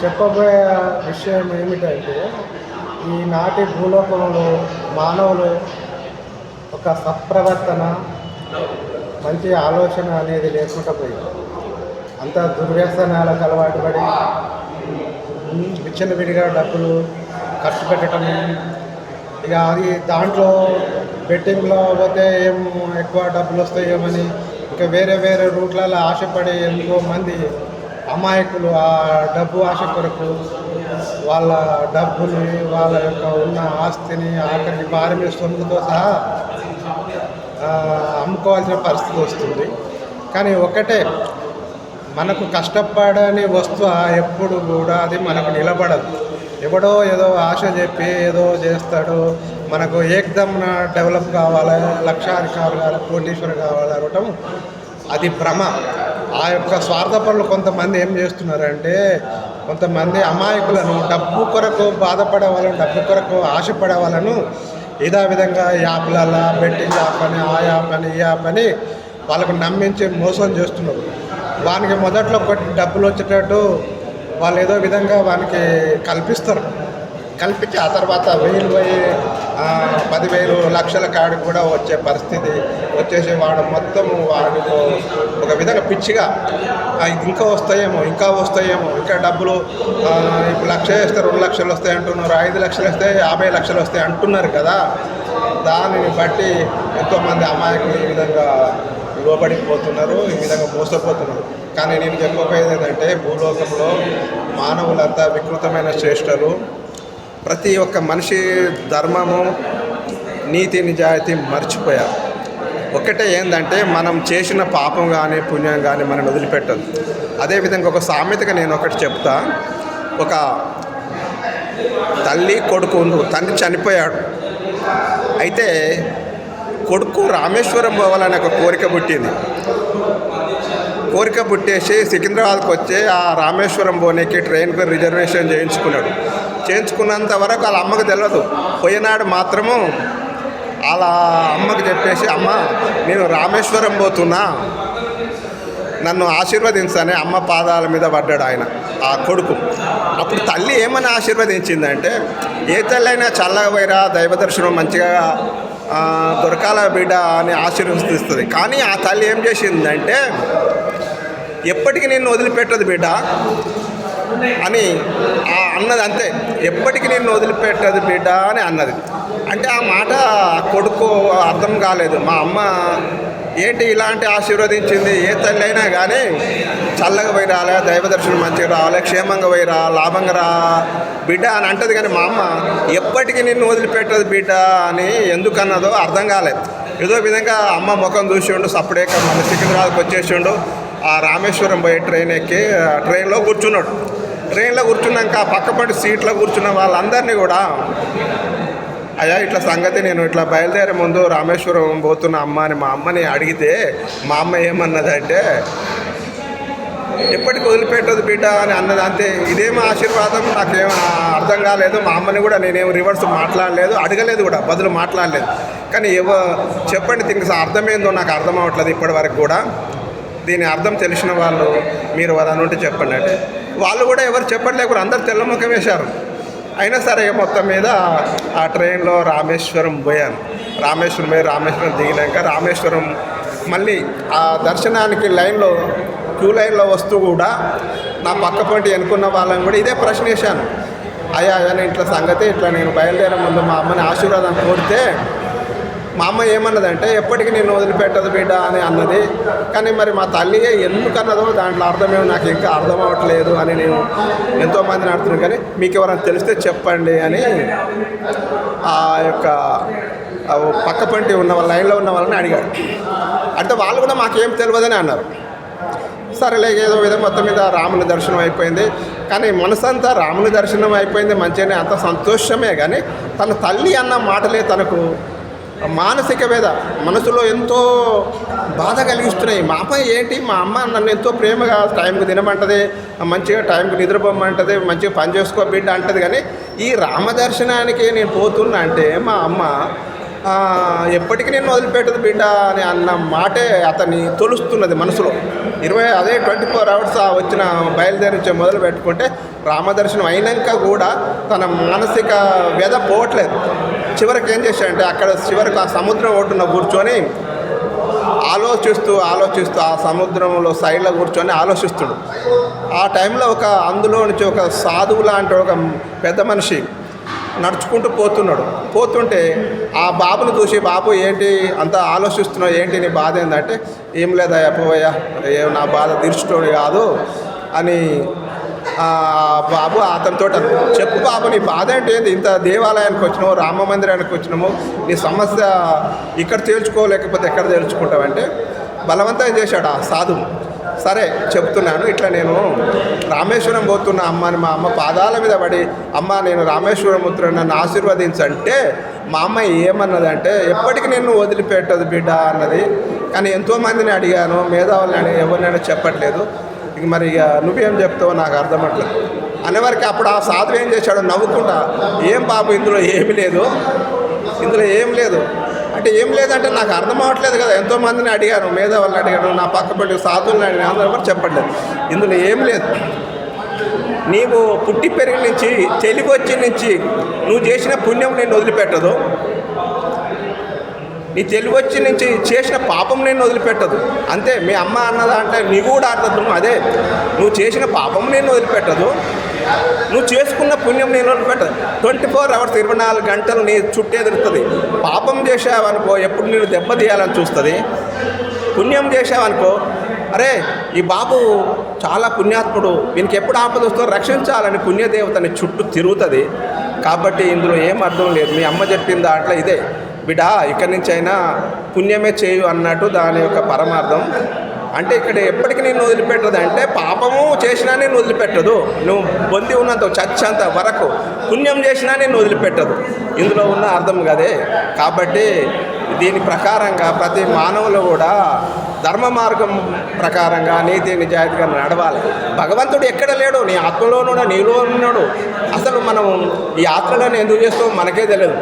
చెప్పబోయే విషయం ఏమిటంటే ఈనాటి భూలోకంలో మానవులు ఒక సత్ప్రవర్తన, మంచి ఆలోచన అనేది లేకుండా పోయింది. అంత దుర్వ్యసనాలకు అలవాటు పడి విచ్చలవిడిగా డబ్బులు ఖర్చు పెట్టడం, ఇక అది దాంట్లో బెట్టింగ్లో పోతే ఏం ఎక్కువ డబ్బులు వస్తాయేమని ఇంకా వేరే వేరే రూట్లలో ఆశపడి ఎంతో మంది అమాయకులు ఆ డబ్బు ఆశ కొరకు వాళ్ళ డబ్బుని, వాళ్ళ యొక్క ఉన్న ఆస్తిని, ఆఖరికి భార్య మీద సొమ్ముతో సహా అమ్ముకోవాల్సిన పరిస్థితి వస్తుంది. కానీ ఒకటే, మనకు కష్టపడని వస్తువు ఎప్పుడు కూడా అది మనకు నిలబడదు. ఎవడో ఏదో ఆశ చెప్పి ఏదో చేస్తాడు, మనకు ఏకదమ్ డెవలప్ కావాలి, లక్షాధికారులు కావాలి, కోటీశ్వరు కావాలి అనటం అది భ్రమ. ఆ యొక్క స్వార్థపరులు కొంతమంది ఏం చేస్తున్నారంటే, కొంతమంది అమాయకులను డబ్బు కొరకు బాధపడే వాళ్ళను, డబ్బు కొరకు ఆశపడే వాళ్ళను ఇదే విధంగా యాప్లలో బెట్టింగ్ యాప్ అని, ఆ యాప్ అని, ఈ యాప్ అని వాళ్ళకు నమ్మించి మోసం చేస్తున్నారు. వానికి మొదట్లో డబ్బులు వచ్చేటట్టు వాళ్ళు ఏదో విధంగా వానికి కల్పించి ఆ తర్వాత 10,000 లక్షల కాడికి కూడా వచ్చే పరిస్థితి వచ్చేసి వాడు మొత్తము వాడికి ఒక విధంగా పిచ్చిగా ఇంకా వస్తాయేమో ఇంకా డబ్బులు ఇప్పుడు 1,00,000 వేస్తే 2 లక్షలు వస్తాయి అంటున్నారు, 5 లక్షలు వస్తే 50 లక్షలు వస్తాయి అంటున్నారు కదా. దానిని బట్టి ఎంతోమంది అమాయకులు ఈ విధంగా లోబడిపోతున్నారు, ఈ విధంగా మోసపోతున్నారు. కానీ నేను చెప్పబోయేది ఏంటంటే, భూలోకంలో మానవులంతా వికృతమైన చేష్టలు, ప్రతి ఒక్క మనిషి ధర్మము, నీతి, నిజాయితీ మర్చిపోయారు. ఒకటే ఏంటంటే, మనం చేసిన పాపం కానీ పుణ్యం కానీ మనం వదిలిపెట్టదు. అదేవిధంగా ఒక సామెతగా నేను ఒకటి చెప్తా. ఒక తల్లి కొడుకు, తండ్రి చనిపోయాడు. అయితే కొడుకు రామేశ్వరం పోవాలని ఒక కోరిక పుట్టేసి సికింద్రాబాద్కి వచ్చి ఆ రామేశ్వరం పోనీకి ట్రైన్కి రిజర్వేషన్ చేయించుకున్నంత వరకు వాళ్ళ అమ్మకు తెలియదు. పోయినాడు మాత్రము వాళ్ళ అమ్మకు చెప్పేసి, అమ్మ నేను రామేశ్వరం పోతున్నా, నన్ను ఆశీర్వదించని అమ్మ పాదాల మీద పడ్డాడు ఆయన, ఆ కొడుకు. అప్పుడు తల్లి ఏమని ఆశీర్వదించిందంటే, ఏ తల్లి అయినా చల్లగా పోయిరా, దైవ దర్శనం మంచిగా దొరకాల బిడ్డ అని ఆశీర్వదిస్తుంది. కానీ ఆ తల్లి ఏం చేసిందంటే, ఎప్పటికీ నిన్ను వదిలిపెట్టదు బిడ్డ అని అన్నది. అంతే, ఎప్పటికీ నిన్ను వదిలిపెట్టదు బిడ్డ అని అన్నది. అంటే ఆ మాట కొడుకు అర్థం కాలేదు. మా అమ్మ ఏంటి ఇలాంటి ఆశీర్వదించింది, ఏ తల్లి అయినా కానీ చల్లగా పోయి రాలే, దైవ దర్శనం మంచిగా రావాలి, క్షేమంగా పోయి రా, లాభంగా రా బిడ్డ అని అంటది. కానీ మా అమ్మ ఎప్పటికీ నిన్ను వదిలిపెట్టదు బిడ్డ అని ఎందుకన్నదో అర్థం కాలేదు. ఏదో విధంగా అమ్మ ముఖం చూసిండు, సప్పుడేక మన సికింద్రాబాద్కి వచ్చేసిండు. ఆ రామేశ్వరం పోయే ట్రైన్ ఎక్కి ట్రైన్లో కూర్చున్నాడు. ట్రైన్లో కూర్చున్నాక పక్కపడి సీట్లో కూర్చున్న వాళ్ళందరినీ కూడా, అయ్యా ఇట్లా సంగతి, నేను ఇట్లా బయలుదేరే ముందు రామేశ్వరం పోతున్న అమ్మ అని మా అమ్మని అడిగితే, మా అమ్మ ఏమన్నదంటే, ఎప్పటికి వదిలిపెట్టదు బిడ్డ అని అన్నది. అంతే. ఇదేం ఆశీర్వాదం నాకేం అర్థం కాలేదు. మా అమ్మని కూడా నేనేం రివర్స్ మాట్లాడలేదు, అడగలేదు కూడా, బదులు మాట్లాడలేదు. కానీ చెప్పండి, దీనికి అర్థమేందో నాకు అర్థం అవ్వట్లేదు ఇప్పటి వరకు కూడా. దీని అర్థం తెలిసిన వాళ్ళు మీరు వాళ్ళని ఉంటే చెప్పండి అంటే, వాళ్ళు కూడా ఎవరు చెప్పట్లేకుండా అందరు తెల్లముఖం వేశారు. అయినా సరే మొత్తం మీద ఆ ట్రైన్లో రామేశ్వరం పోయాను. రామేశ్వరం దిగినాక రామేశ్వరం మళ్ళీ ఆ దర్శనానికి క్యూ లైన్లో వస్తూ కూడా నా పక్కపంటి ఎన్నుకున్న వాళ్ళని కూడా ఇదే ప్రశ్న వేశాను. అయ్యా నేను ఇట్లా సంగతి, ఇట్లా నేను బయలుదేరే ముందు మా అమ్మని ఆశీర్వాదం కోరితే మా అమ్మ ఏమన్నదంటే, ఎప్పటికీ నిన్ను వదిలిపెట్టదు బిడ్డ అని అన్నది. కానీ మరి మా తల్లి ఎందుకన్నదో దాంట్లో అర్థమేమో నాకు ఇంకా అర్థం అవ్వట్లేదు అని నేను ఎంతోమందిని అడుగుతున్నాను. కానీ మీకు ఎవరైనా తెలిస్తే చెప్పండి అని ఆ యొక్క పక్కపంటి ఉన్న వాళ్ళ లైన్లో ఉన్న వాళ్ళని అడిగాడు. అంటే వాళ్ళు కూడా మాకేం తెలియదని అన్నారు. సరేలే, ఏదో విధంగా మొత్తం మీద రాముని దర్శనం అయిపోయింది. కానీ మనసంతా రాముని దర్శనం అయిపోయింది, మంచిగానే, అంత సంతోషమే. కానీ తన తల్లి అన్న మాటలే తనకు మానసిక వేద, మనసులో ఎంతో బాధ కలిగిస్తున్నాయి. మా అమ్మ ఏంటి, మా అమ్మ నన్ను ఎంతో ప్రేమగా టైంకి తినమంటది, మంచిగా టైంకి నిద్రపోమంటది, మంచిగా పని చేసుకో బిడ్డ అంటది. కానీ ఈ రామదర్శనానికి నేను పోతున్నా అంటే మా అమ్మ ఎప్పటికీ నేను వదిలిపెట్టదు బిడ్డ అని అన్న మాటే అతన్ని తొలుస్తున్నది మనసులో. 24 అవర్స్ వచ్చిన బయలుదేరించి మొదలు పెట్టుకుంటే రామదర్శనం అయినాక కూడా తన మానసిక వ్యధ పోవట్లేదు. చివరికి ఏం చేశాడంటే అక్కడ చివరికి ఆ సముద్రం ఒడ్డున కూర్చొని ఆలోచిస్తూ ఆ సముద్రంలో సైడ్లో కూర్చొని ఆలోచిస్తుడు. ఆ టైంలో అందులో నుంచి ఒక సాధువు లాంటి ఒక పెద్ద మనిషి నడుచుకుంటూ పోతుంటే ఆ బాబును చూసి, బాబు ఏంటి అంత ఆలోచిస్తున్నావు, ఏంటి నీ బాధ ఏంటంటే, ఏం లేదా పోవయ్యా, నా బాధ తీర్చుకోని కాదు అని బాబు అతనితో చెప్పు బాబు నీ బాధ ఏంటి, ఇంత దేవాలయానికి వచ్చినావు, రామ మందిరానికి వచ్చినాము, నీ సమస్య ఇక్కడ తేల్చుకోలేకపోతే ఎక్కడ తేల్చుకుంటావంటే బలవంతం చేశాడు ఆ సాధువు. సరే చెప్తున్నాను, ఇట్లా నేను రామేశ్వరం పోతున్న అమ్మని మా అమ్మ పాదాల మీద పడి, అమ్మ నేను రామేశ్వరం పోతున్నా నన్ను ఆశీర్వదించంటే మా అమ్మ ఏమన్నదంటే, ఎప్పటికీ నిన్ను వదిలిపెట్టదు బిడ్డ అన్నది. కానీ ఎంతోమందిని అడిగాను, మేధావులని ఎవరినైనా చెప్పట్లేదు. మరి ఇక నువ్వేం చెప్తావో నాకు అర్థమట్లేదు అనేవారికి అప్పుడు ఆ సాధువు ఏం చేశాడు, నవ్వుకుంటా, ఏం బాబు ఇందులో ఏమీ లేదు అంటే ఏం లేదంటే నాకు అర్థం అవ్వట్లేదు కదా. ఎంతోమందిని అడిగాను, మేధావులను అడిగాను, నా పక్కపడి సాధువులను అడిగాను, అందరూ ఎవరు చెప్పట్లేదు. ఇందులో ఏం లేదు, నీవు పుట్టి పెరిగి నుంచి తెలివి వచ్చి నుంచి నువ్వు చేసిన పుణ్యం నేను వదిలిపెట్టదు, నీ తెలివి వచ్చి నుంచి చేసిన పాపం నేను వదిలిపెట్టదు. అంతే మీ అమ్మ అన్నదా అంటే నీ కూడా అర్థం అదే, నువ్వు చేసిన పాపం నేను వదిలిపెట్టదు, నువ్వు చేసుకున్న పుణ్యం నేను వదిలిపెట్టదు. 24 అవర్స్ 24 గంటలు నీ చుట్టే తిరుగుతుంది. పాపం చేసావనుకో ఎప్పుడు నేను దెబ్బతీయాలని చూస్తుంది, పుణ్యం చేసావనుకో అరే ఈ బాబు చాలా పుణ్యాత్ముడు, వీనికి ఎప్పుడు ఆపద వస్తుందో రక్షించాలని పుణ్యదేవతని చుట్టూ తిరుగుతుంది. కాబట్టి ఇందులో ఏం అర్థం లేదు, మీ అమ్మ చెప్పిన దాంట్లో ఇదే బిడ్డ, ఇక్కడి నుంచి అయినా పుణ్యమే చేయు అన్నట్టు దాని యొక్క పరమార్థం. అంటే ఇక్కడ ఎప్పటికీ నేను వదిలిపెట్టదు అంటే పాపము చేసినా నేను వదిలిపెట్టదు, నువ్వు పొంది ఉన్నంత చచ్చేంత వరకు పుణ్యం చేసినా నేను వదిలిపెట్టదు, ఇందులో ఉన్న అర్థం కదే. కాబట్టి దీని ప్రకారంగా ప్రతి మానవులు కూడా ధర్మ మార్గం ప్రకారంగా నీతి నిజాయితీగా నడవాలి. భగవంతుడు ఎక్కడ లేడు, నీ ఆత్మలోనూ నీలో ఉన్నాడు. అసలు మనం ఈ ఆత్మలను ఎందుకు చేస్తామో మనకే తెలియదు.